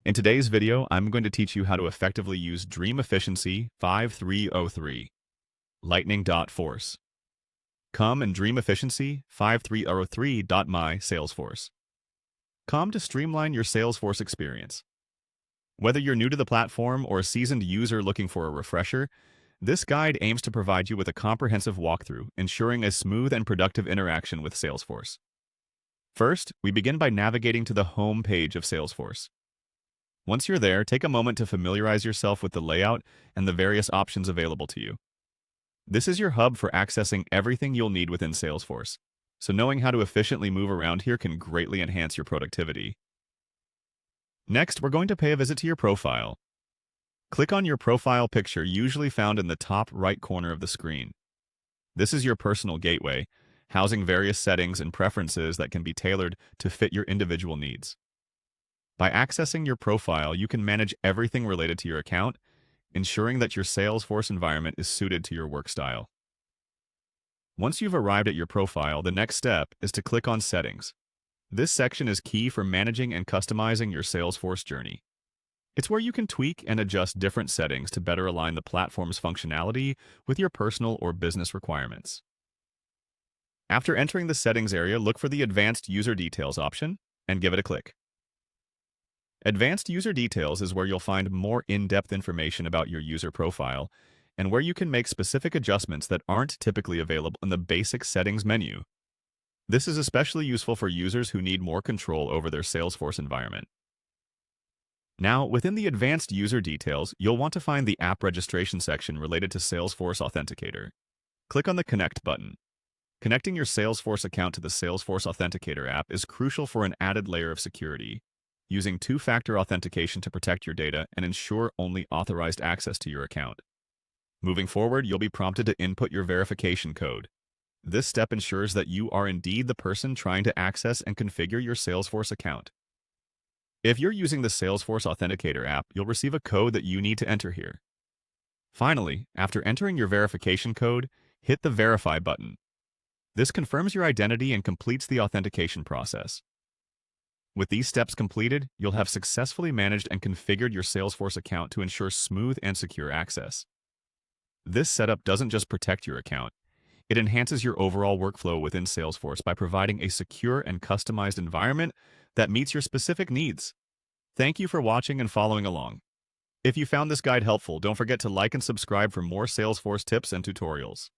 In today's video, I'm going to teach you how to effectively use Dream Efficiency 5303 Lightning.Force. Come and Dream Efficiency 5303.my Salesforce. Come to streamline your Salesforce experience. Whether you're new to the platform or a seasoned user looking for a refresher, this guide aims to provide you with a comprehensive walkthrough, ensuring a smooth and productive interaction with Salesforce. First, we begin by navigating to the home page of Salesforce. Once you're there, take a moment to familiarize yourself with the layout and the various options available to you. This is your hub for accessing everything you'll need within Salesforce, so knowing how to efficiently move around here can greatly enhance your productivity. Next, we're going to pay a visit to your profile. Click on your profile picture, usually found in the top right corner of the screen. This is your personal gateway, housing various settings and preferences that can be tailored to fit your individual needs. By accessing your profile, you can manage everything related to your account, ensuring that your Salesforce environment is suited to your work style. Once you've arrived at your profile, the next step is to click on Settings. This section is key for managing and customizing your Salesforce journey. It's where you can tweak and adjust different settings to better align the platform's functionality with your personal or business requirements. After entering the Settings area, look for the Advanced User Details option and give it a click. Advanced User Details is where you'll find more in-depth information about your user profile and where you can make specific adjustments that aren't typically available in the basic settings menu. This is especially useful for users who need more control over their Salesforce environment. Now, within the Advanced User Details, you'll want to find the app registration section related to Salesforce Authenticator. Click on the Connect button. Connecting your Salesforce account to the Salesforce Authenticator app is crucial for an added layer of security, using two-factor authentication to protect your data and ensure only authorized access to your account. Moving forward, you'll be prompted to input your verification code. This step ensures that you are indeed the person trying to access and configure your Salesforce account. If you're using the Salesforce Authenticator app, you'll receive a code that you need to enter here. Finally, after entering your verification code, hit the Verify button. This confirms your identity and completes the authentication process. With these steps completed, you'll have successfully managed and configured your Salesforce account to ensure smooth and secure access. This setup doesn't just protect your account, it enhances your overall workflow within Salesforce by providing a secure and customized environment that meets your specific needs. Thank you for watching and following along. If you found this guide helpful, don't forget to like and subscribe for more Salesforce tips and tutorials.